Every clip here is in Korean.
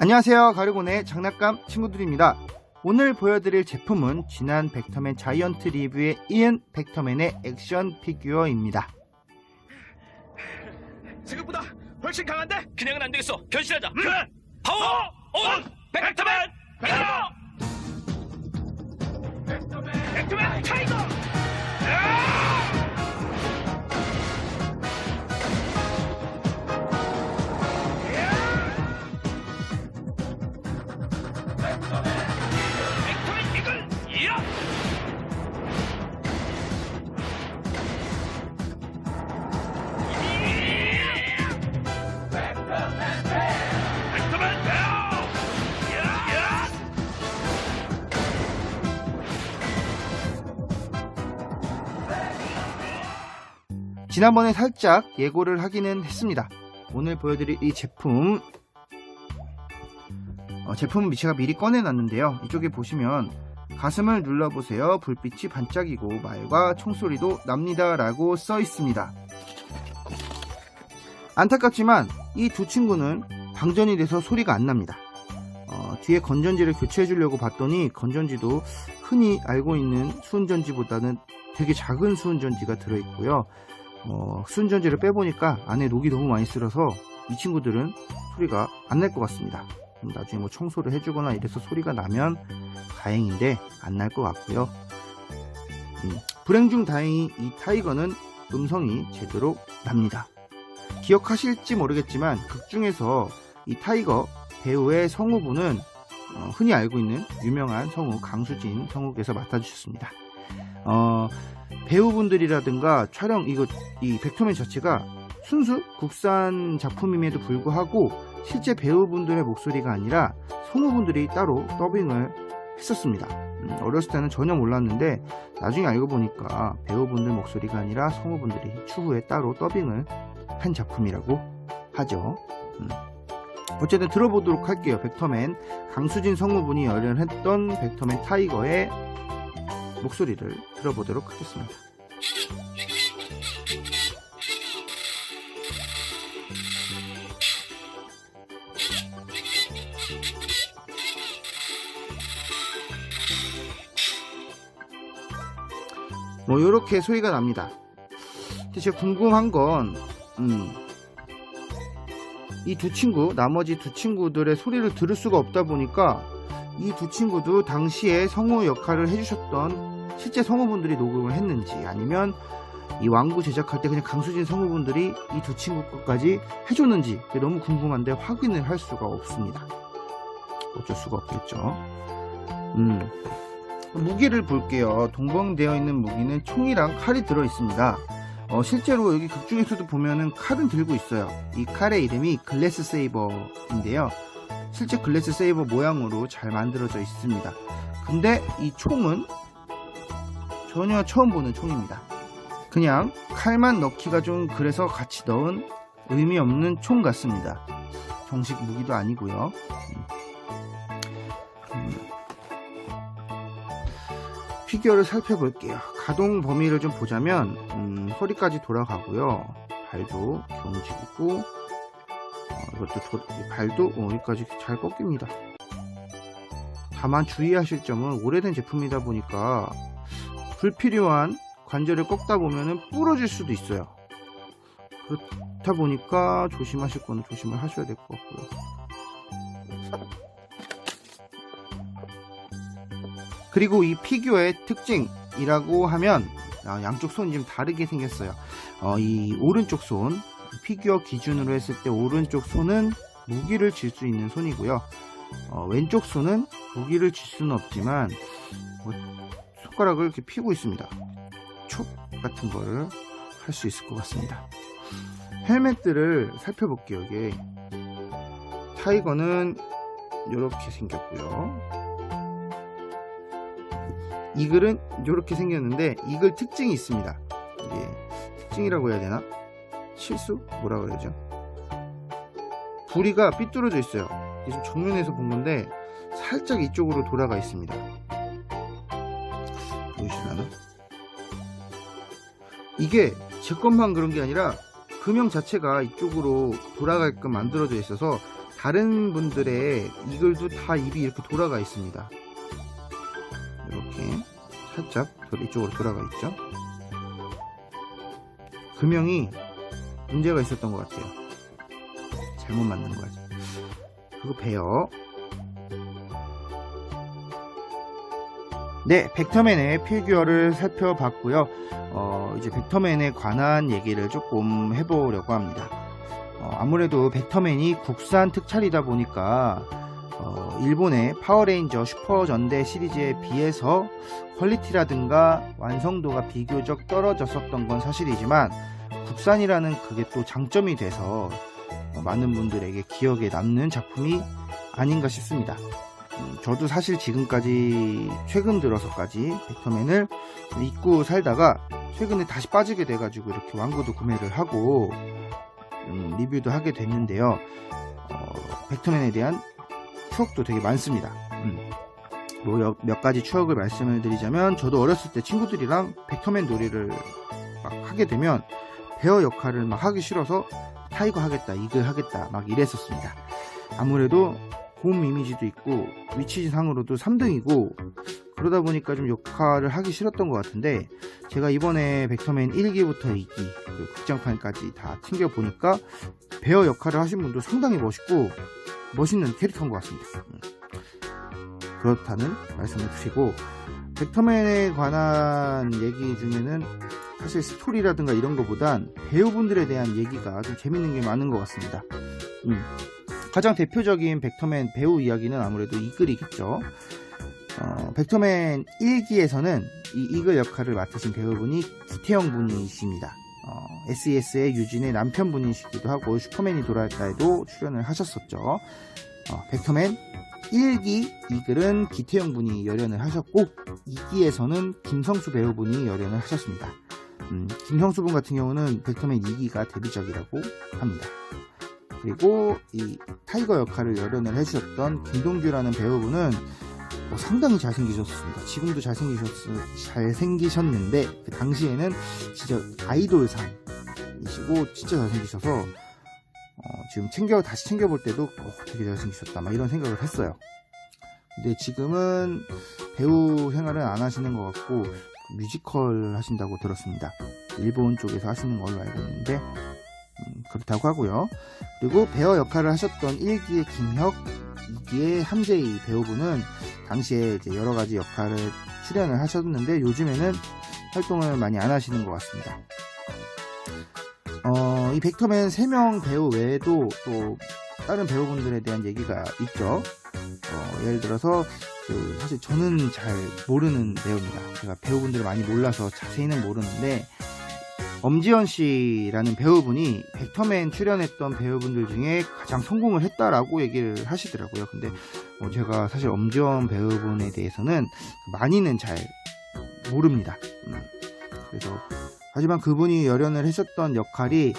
안녕하세요, 가르곤의 장난감 친구들입니다. 오늘 보여드릴 제품은 지난 벡터맨 자이언트 리뷰에 이은 벡터맨의 액션 피규어입니다. 생각보다 훨씬 강한데? 그냥은 안 되겠어. 변신하자. 파워 온 벡터맨 페어. 벡터맨 타이거. 벡터맨 이글. 이야. 벡터맨 페어. 이야. 지난번에 살짝 예고를 하기는 했습니다. 오늘 보여드릴 이 제품 제품은 제가 미리 꺼내놨는데요. 이쪽에 보시면 가슴을 눌러보세요. 불빛이 반짝이고 말과 총소리도 납니다 라고 써 있습니다. 안타깝지만 이 두 친구는 방전이 돼서 소리가 안 납니다. 뒤에 건전지를 교체해 주려고 봤더니 건전지도 흔히 알고 있는 수은전지보다는 되게 작은 수은전지가 들어있고요. 수은전지를 빼보니까 안에 녹이 너무 많이 쓸어서 이 친구들은 소리가 안 날 것 같습니다. 나중에 뭐 청소를 해주거나 이래서 소리가 나면 다행인데 안 날 것 같고요. 불행 중 다행히 이 타이거는 음성이 제대로 납니다. 기억하실지 모르겠지만 극중에서 이 타이거 배우의 성우분은 흔히 알고 있는 유명한 성우 강수진 성우께서 맡아주셨습니다. 배우분들이라든가 촬영 이 벡터맨 자체가 순수 국산 작품임에도 불구하고 실제 배우분들의 목소리가 아니라 성우분들이 따로 더빙을 했었습니다. 어렸을 때는 전혀 몰랐는데 나중에 알고 보니까 배우분들 목소리가 아니라 성우분들이 추후에 따로 더빙을 한 작품이라고 하죠. 어쨌든 들어보도록 할게요. 벡터맨 강수진 성우분이 열연했던 벡터맨 타이거의 목소리를 들어보도록 하겠습니다. 뭐 요렇게 소리가 납니다. 근데 제가 궁금한 건 이 두 친구, 나머지 두 친구들의 소리를 들을 수가 없다 보니까 이 두 친구도 당시에 성우 역할을 해주셨던 실제 성우분들이 녹음을 했는지, 아니면 이 왕구 제작할 때 그냥 강수진 성우분들이 이 두 친구 것까지 해줬는지 너무 궁금한데 확인을 할 수가 없습니다. 어쩔 수가 없겠죠. 무기를 볼게요. 동봉되어 있는 무기는 총이랑 칼이 들어 있습니다. 실제로 여기 극중에서도 보면은 칼은 들고 있어요. 이 칼의 이름이 글래스 세이버인데요. 실제 글래스 세이버 모양으로 잘 만들어져 있습니다. 근데 이 총은 전혀 처음 보는 총입니다. 그냥 칼만 넣기가 좀 그래서 같이 넣은 의미 없는 총 같습니다. 정식 무기도 아니고요. 피규어를 살펴볼게요. 가동 범위를 좀 보자면 허리까지 돌아가고요. 발도 움직이고 이것도 발도 여기까지 잘 꺾입니다. 다만 주의하실 점은 오래된 제품이다 보니까 불필요한 관절을 꺾다 보면 부러질 수도 있어요. 그렇다 보니까 조심하실 거는 조심을 하셔야 될 것 같고요. 그리고 이 피규어의 특징이라고 하면 양쪽 손이 좀 다르게 생겼어요. 이 오른쪽 손, 피규어 기준으로 했을 때 오른쪽 손은 무기를 쥘 수 있는 손이고요. 왼쪽 손은 무기를 쥘 수는 없지만 손가락을 이렇게 펴고 있습니다. 촉 같은 거를 할 수 있을 것 같습니다. 헬멧들을 살펴볼게요. 이게 타이거는 이렇게 생겼고요. 이글은 이렇게 생겼는데 이글 특징이 있습니다. 이게 특징이라고 해야 되나? 실수? 뭐라 그러죠? 부리가 삐뚤어져 있어요. 지금 정면에서 본 건데 살짝 이쪽으로 돌아가 있습니다. 보이시나요? 이게 제 것만 그런 게 아니라 금형 자체가 이쪽으로 돌아가게끔 만들어져 있어서 다른 분들의 이글도 다 입이 이렇게 돌아가 있습니다. 이렇게 살짝 이쪽으로 돌아가 있죠. 금형이 문제가 있었던 것 같아요. 잘못 만든 거지. 그리고 베어. 네, 벡터맨의 피규어를 살펴봤고요. 이제 벡터맨에 관한 얘기를 조금 해보려고 합니다. 아무래도 벡터맨이 국산 특촬이다 보니까 일본의 파워레인저 슈퍼전대 시리즈에 비해서 퀄리티라든가 완성도가 비교적 떨어졌었던 건 사실이지만 국산이라는 그게 또 장점이 돼서 많은 분들에게 기억에 남는 작품이 아닌가 싶습니다. 저도 사실 지금까지 최근 들어서까지 벡터맨을 입고 살다가 최근에 다시 빠지게 돼가지고 이렇게 완구도 구매를 하고 리뷰도 하게 됐는데요. 벡터맨에 대한 추억도 되게 많습니다. 뭐 몇 가지 추억을 말씀을 드리자면 저도 어렸을 때 친구들이랑 벡터맨 놀이를 막 하게 되면 베어 역할을 막 하기 싫어서 타이거 하겠다, 이글 하겠다 막 이랬었습니다. 아무래도 곰 이미지도 있고 위치상으로도 3등이고 그러다 보니까 좀 역할을 하기 싫었던 것 같은데 제가 이번에 벡터맨 1기부터 2기 그 극장판까지 다 챙겨보니까 베어 역할을 하신 분도 상당히 멋있고 멋있는 캐릭터인 것 같습니다. 그렇다는 말씀을 드리고 벡터맨에 관한 얘기 중에는 사실 스토리라든가 이런 것보단 배우분들에 대한 얘기가 좀 재밌는 게 많은 것 같습니다. 가장 대표적인 벡터맨 배우 이야기는 아무래도 이글이겠죠. 벡터맨 1기에서는 이 이글 역할을 맡으신 배우분이 기태영 분이십니다. SES의 유진의 남편분이시기도 하고 슈퍼맨이 돌아왔다에도 출연을 하셨었죠. 벡터맨 1기 이글은 기태영 분이 열연을 하셨고 2기에서는 김성수 배우분이 열연을 하셨습니다. 김성수 분 같은 경우는 벡터맨 2기가 데뷔작이라고 합니다. 그리고 이 타이거 역할을 열연을 해주셨던 김동규라는 배우분은 상당히 잘생기셨습니다. 지금도 잘생기셨는데 그 당시에는 진짜 아이돌상이시고 진짜 잘생기셔서 지금 다시 챙겨볼 때도 되게 잘생기셨다 막 이런 생각을 했어요. 근데 지금은 배우 생활은 안 하시는 것 같고 뮤지컬 하신다고 들었습니다. 일본 쪽에서 하시는 걸로 알고 있는데 그렇다고 하고요. 그리고 베어 역할을 하셨던 1기의 김혁, 2기의 함재희 배우분은 당시에 이제 여러 가지 역할을 출연을 하셨는데 요즘에는 활동을 많이 안 하시는 것 같습니다. 이 벡터맨 3명 배우 외에도 또 다른 배우분들에 대한 얘기가 있죠. 예를 들어서 사실 저는 잘 모르는 배우입니다. 제가 배우분들을 많이 몰라서 자세히는 모르는데 엄지연 씨라는 배우분이 벡터맨 출연했던 배우분들 중에 가장 성공을 했다라고 얘기를 하시더라고요. 근데 제가 사실 엄지연 배우분에 대해서는 많이는 잘 모릅니다. 그래서 하지만 그분이 열연을 하셨던 역할이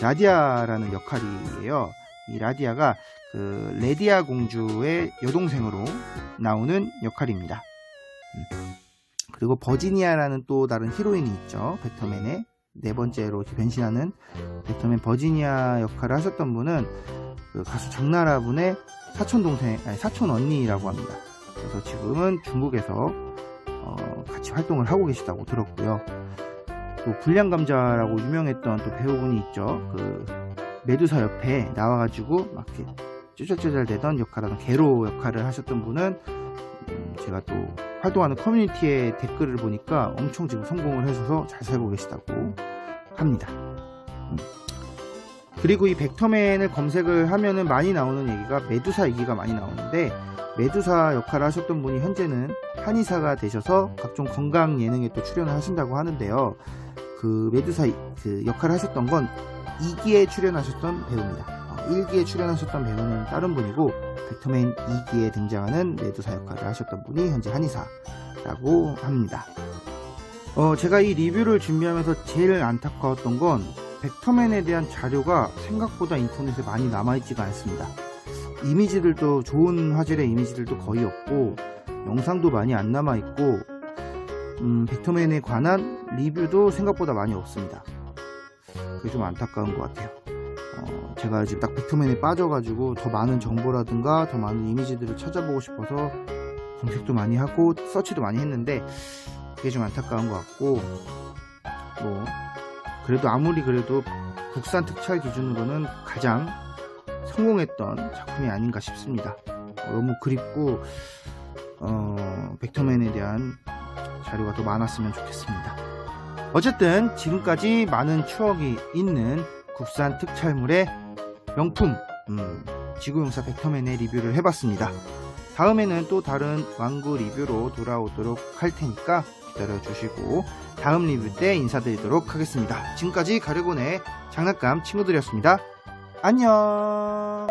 라디아라는 역할이에요. 이 라디아가 레디아 공주의 여동생으로 나오는 역할입니다. 그리고 버지니아라는 또 다른 히로인이 있죠. 벡터맨의 네 번째로 변신하는 벡터맨 버지니아 역할을 하셨던 분은 가수 정나라 분의 사촌 언니라고 합니다. 그래서 지금은 중국에서 같이 활동을 하고 계시다고 들었고요. 또 불량감자라고 유명했던 또 배우분이 있죠. 메두사 옆에 나와가지고 막 이렇게 쪼잘쪼잘 되던 역할하던 게로 역할을 하셨던 분은 제가 또 활동하는 커뮤니티의 댓글을 보니까 엄청 지금 성공을 해서 잘 살고 계시다고 합니다. 그리고 이 벡터맨을 검색을 하면은 많이 나오는 얘기가 메두사 얘기가 많이 나오는데 메두사 역할을 하셨던 분이 현재는 한의사가 되셔서 각종 건강 예능에 또 출연을 하신다고 하는데요. 그 메두사 역할을 하셨던 건 2기에 출연하셨던 배우입니다. 1기에 출연하셨던 배우는 다른 분이고 벡터맨 2기에 등장하는 메두사 역할을 하셨던 분이 현재 한의사라고 합니다. 제가 이 리뷰를 준비하면서 제일 안타까웠던 건 벡터맨에 대한 자료가 생각보다 인터넷에 많이 남아있지가 않습니다. 이미지들도 좋은 화질의 이미지들도 거의 없고 영상도 많이 안 남아있고 벡터맨에 관한 리뷰도 생각보다 많이 없습니다. 그게 좀 안타까운 것 같아요. 제가 지금 딱 벡터맨에 빠져가지고 더 많은 정보라든가 더 많은 이미지들을 찾아보고 싶어서 검색도 많이 하고 서치도 많이 했는데 그게 좀 안타까운 것 같고, 뭐 그래도 아무리 그래도 국산 특촬 기준으로는 가장 성공했던 작품이 아닌가 싶습니다. 너무 그립고 벡터맨에 대한 자료가 더 많았으면 좋겠습니다. 어쨌든 지금까지 많은 추억이 있는 국산 특촬물의 명품 지구용사 벡터맨의 리뷰를 해봤습니다. 다음에는 또 다른 완구 리뷰로 돌아오도록 할 테니까 기다려주시고 다음 리뷰 때 인사드리도록 하겠습니다. 지금까지 가르곤의 장난감 친구들이었습니다. 안녕.